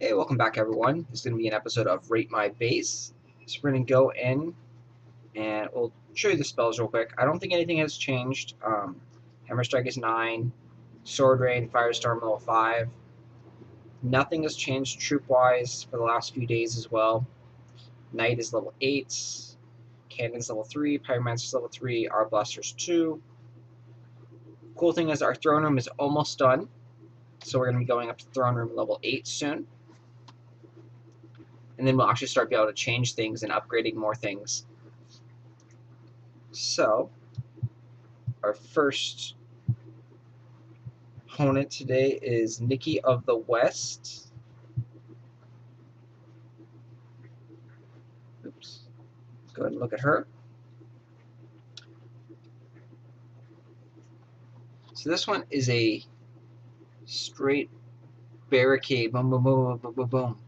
Hey, welcome back everyone. This is going to be an episode of Rate My Base. So we're going to go in and we'll show you the spells real quick. I don't think anything has changed. Hammer Strike is 9, Sword Rain, Firestorm level 5. Nothing has changed troop-wise for the last few days as well. Knight is level 8, Cannon's level 3, Pyromancer's level 3, our Blaster's 2. Cool thing is our Throne Room is almost done. So we're going to be going up to Throne Room level 8 soon. And then we'll actually start being able to change things and upgrading more things. So, our first opponent today is Nikky of the West. Oops. Let's go ahead and look at her. So this one is a straight barricade. Boom, boom, boom, boom, boom, boom.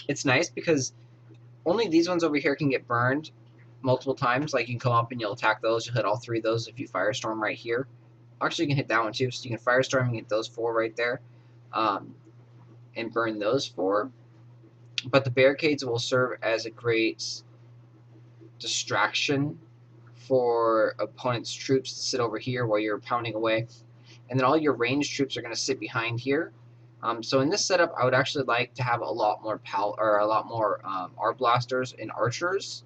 It's nice because only these ones over here can get burned multiple times. Like you can come up and you'll attack those. You'll hit all 3 of those if you Firestorm right here. Actually, you can hit that one too. So you can Firestorm and get those 4 right there, and burn those 4. But the barricades will serve as a great distraction for opponent's troops to sit over here while you're pounding away. And then all your ranged troops are going to sit behind here. So in this setup, I would actually like to have a lot more Arblasters and archers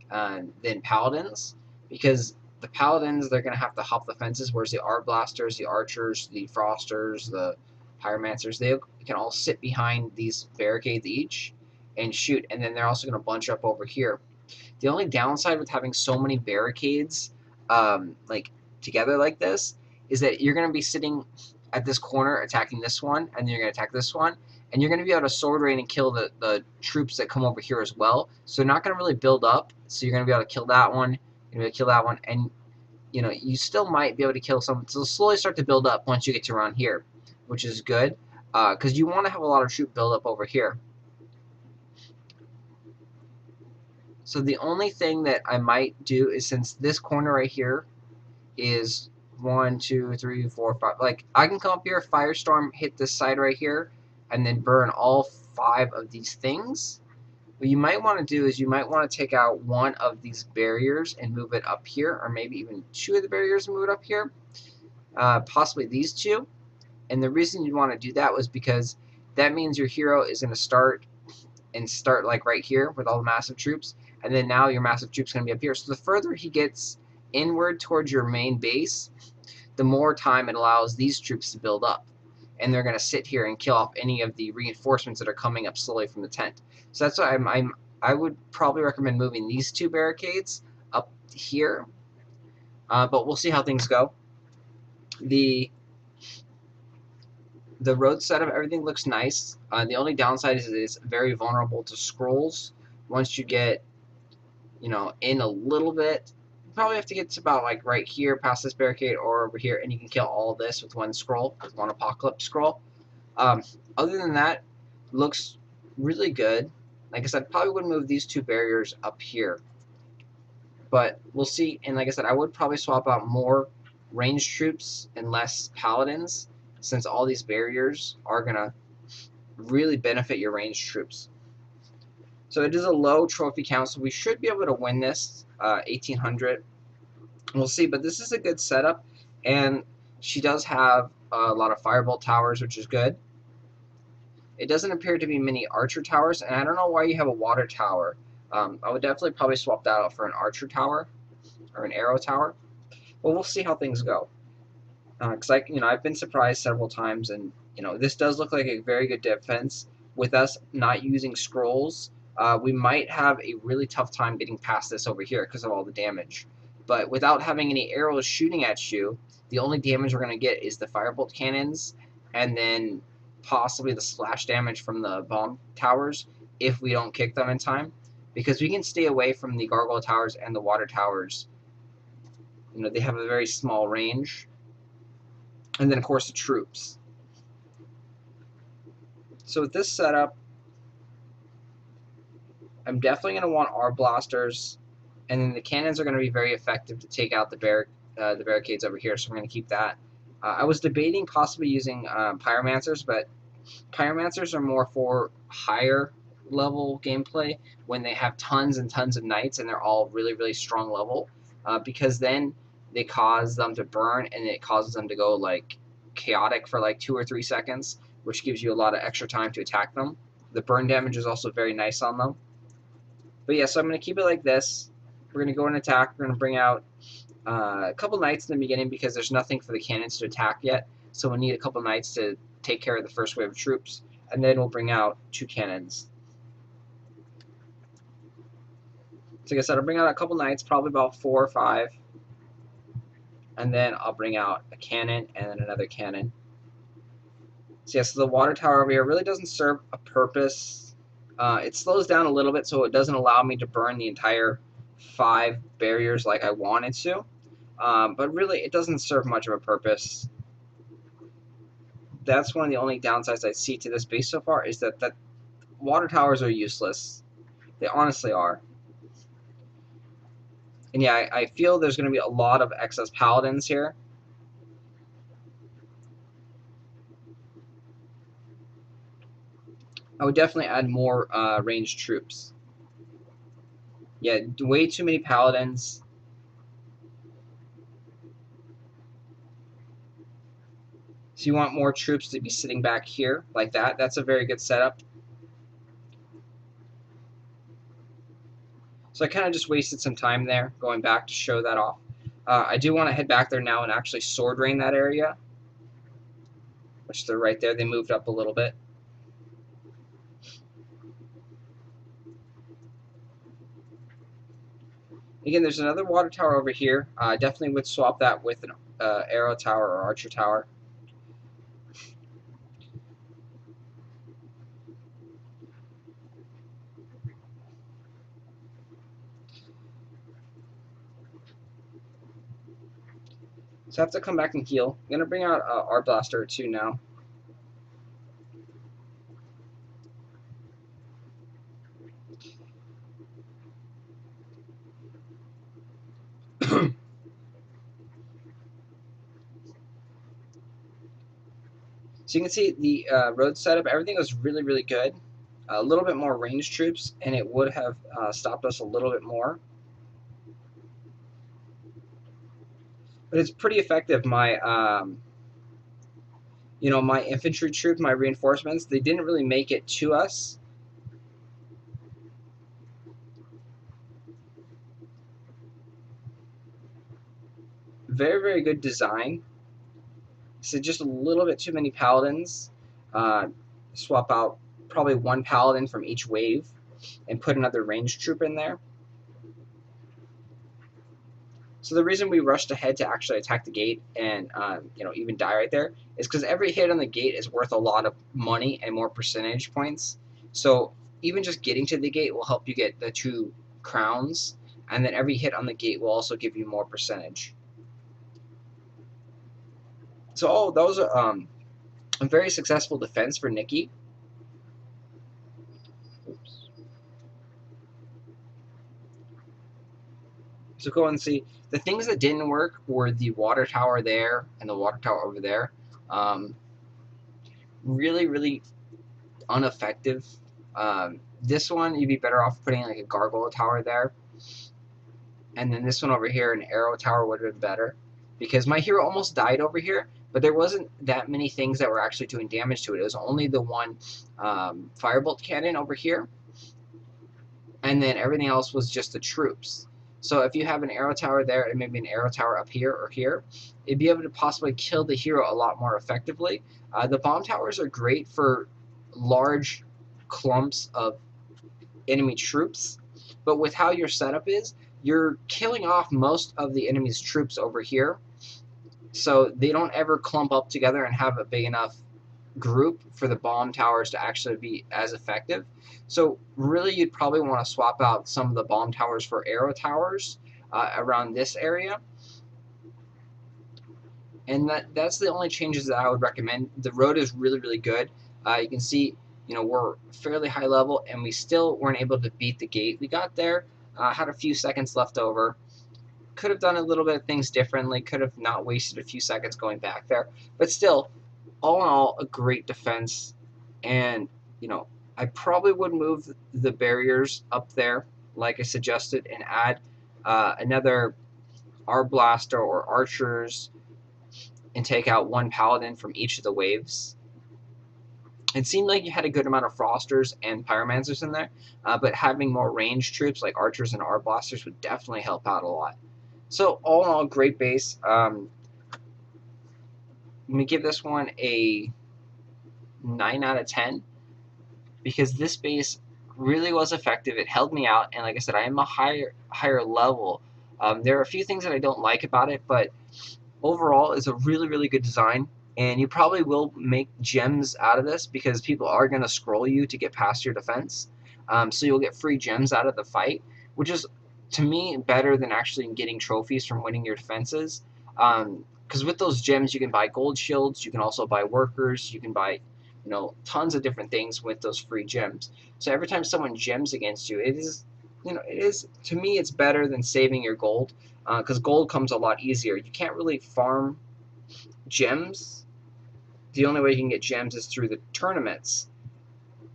than paladins, because the paladins, they're going to have to hop the fences, whereas the Arblasters, the archers, the frosters, the pyromancers, they can all sit behind these barricades each and shoot, and then they're also going to bunch up over here. The only downside with having so many barricades like together like this is that you're going to be sitting at this corner attacking this one, and then you're going to attack this one, and you're going to be able to sword rain and kill the troops that come over here as well. So they're not going to really build up. So you're going to be able to kill that one, you're going to kill that one, and you still might be able to kill some. So slowly start to build up once you get to around here, which is good because you want to have a lot of troop build up over here. So the only thing that I might do is, since this corner right here is 1, 2, 3, 4, 5, like I can come up here, Firestorm, hit this side right here, and then burn all 5 of these things. What you might want to do is you might want to take out one of these barriers and move it up here, or maybe even 2 of the barriers and move it up here, possibly these 2. And the reason you'd want to do that was because that means your hero is going to start like right here with all the massive troops, and then now your massive troops are going to be up here. So the further he gets inward towards your main base, the more time it allows these troops to build up, and they're going to sit here and kill off any of the reinforcements that are coming up slowly from the tent. So that's why I would probably recommend moving these 2 barricades up here, but we'll see how things go. The road setup, everything looks nice. The only downside is it's very vulnerable to scrolls. Once you get in a little bit, you probably have to get to about like right here past this barricade or over here, and you can kill all this with 1 scroll, with 1 apocalypse scroll. Other than that, looks really good. Like I said, probably would move these 2 barriers up here, but we'll see. And like I said, I would probably swap out more ranged troops and less paladins, since all these barriers are going to really benefit your ranged troops. So it is a low trophy count, so we should be able to win this 1800. We'll see, but this is a good setup, and she does have a lot of firebolt towers, which is good. It doesn't appear to be many archer towers, and I don't know why you have a water tower. I would definitely probably swap that out for an archer tower or an arrow tower. But we'll see how things go. Because I've been surprised several times, and this does look like a very good defense. With us not using scrolls, we might have a really tough time getting past this over here because of all the damage. But without having any arrows shooting at you, the only damage we're going to get is the firebolt cannons, and then possibly the splash damage from the bomb towers if we don't kick them in time. Because we can stay away from the gargoyle towers and the water towers. They have a very small range. And then, of course, the troops. So with this setup, I'm definitely going to want Arblasters, and then the cannons are going to be very effective to take out the barricades over here, so we're going to keep that. I was debating possibly using Pyromancers, but Pyromancers are more for higher level gameplay when they have tons and tons of knights and they're all really, really strong level, because then they cause them to burn and it causes them to go like chaotic for like 2 or 3 seconds, which gives you a lot of extra time to attack them. The burn damage is also very nice on them. But yeah, so I'm going to keep it like this. We're going to go and attack. We're going to bring out a couple knights in the beginning because there's nothing for the cannons to attack yet. So we'll need a couple knights to take care of the first wave of troops. And then we'll bring out 2 cannons. So like I said, I'll bring out a couple knights, probably about 4 or 5. And then I'll bring out a cannon and then another cannon. So yeah, so the water tower over here really doesn't serve a purpose. It slows down a little bit, so it doesn't allow me to burn the entire 5 barriers like I wanted to. But really, it doesn't serve much of a purpose. That's one of the only downsides I see to this base so far, is that water towers are useless. They honestly are. And yeah, I feel there's going to be a lot of excess paladins here. I would definitely add more ranged troops. Yeah, way too many paladins. So you want more troops to be sitting back here like that. That's a very good setup. So I kind of just wasted some time there going back to show that off. I do want to head back there now and actually sword rain that area, which they're right there. They moved up a little bit. Again, there's another water tower over here. Definitely would swap that with an arrow tower or archer tower. So I have to come back and heal. I'm going to bring out our blaster or 2 now. So you can see the road setup, everything was really, really good. A little bit more ranged troops, and it would have stopped us a little bit more. But it's pretty effective. My, my infantry troops, my reinforcements, they didn't really make it to us. Very, very good design. So just a little bit too many paladins. Swap out probably 1 paladin from each wave and put another ranged troop in there. So the reason we rushed ahead to actually attack the gate and even die right there is because every hit on the gate is worth a lot of money and more percentage points. So even just getting to the gate will help you get the 2 crowns, and then every hit on the gate will also give you more percentage. So that was a very successful defense for Nikky. Oops. So go and see. The things that didn't work were the water tower there and the water tower over there. Really, really ineffective. This one, you'd be better off putting like a gargoyle tower there. And then this one over here, an arrow tower would have been better. Because my hero almost died over here, but there wasn't that many things that were actually doing damage to it. It was only the 1 firebolt cannon over here. And then everything else was just the troops. So if you have an arrow tower there and maybe an arrow tower up here or here, it'd be able to possibly kill the hero a lot more effectively. The bomb towers are great for large clumps of enemy troops, but with how your setup is, you're killing off most of the enemy's troops over here, so they don't ever clump up together and have a big enough group for the bomb towers to actually be as effective. So really, you'd probably want to swap out some of the bomb towers for arrow towers around this area. And that's the only changes that I would recommend. The road is really, really good. You can see, we're fairly high level, and we still weren't able to beat the gate. We got there, had a few seconds left over. Could have done a little bit of things differently. Could have not wasted a few seconds going back there. But still, all in all, a great defense. And, you know, I probably would move the barriers up there, like I suggested, and add another Arblaster or Archers and take out one Paladin from each of the waves. It seemed like you had a good amount of Frosters and Pyromancers in there, but having more ranged troops like Archers and Arblasters would definitely help out a lot. So all in all, great base. Let me give this one a 9 out of 10 because this base really was effective. It held me out, and like I said, I am a higher level. There are a few things that I don't like about it, but overall, it's a really good design. And you probably will make gems out of this because people are going to scroll you to get past your defense. So you'll get free gems out of the fight, which is, to me, better than actually getting trophies from winning your defenses. Because with those gems, you can buy gold shields, you can also buy workers, you can buy, you know, tons of different things with those free gems. So every time someone gems against you, it is, to me, it's better than saving your gold, because gold comes a lot easier. You can't really farm gems. The only way you can get gems is through the tournaments,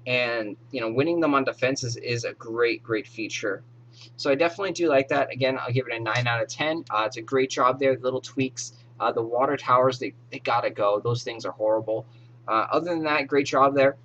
and you know, winning them on defenses is a great feature. So I definitely do like that. Again, I'll give it a 9 out of 10. It's a great job there. Little tweaks. The water towers, they gotta go. Those things are horrible. Other than that, great job there.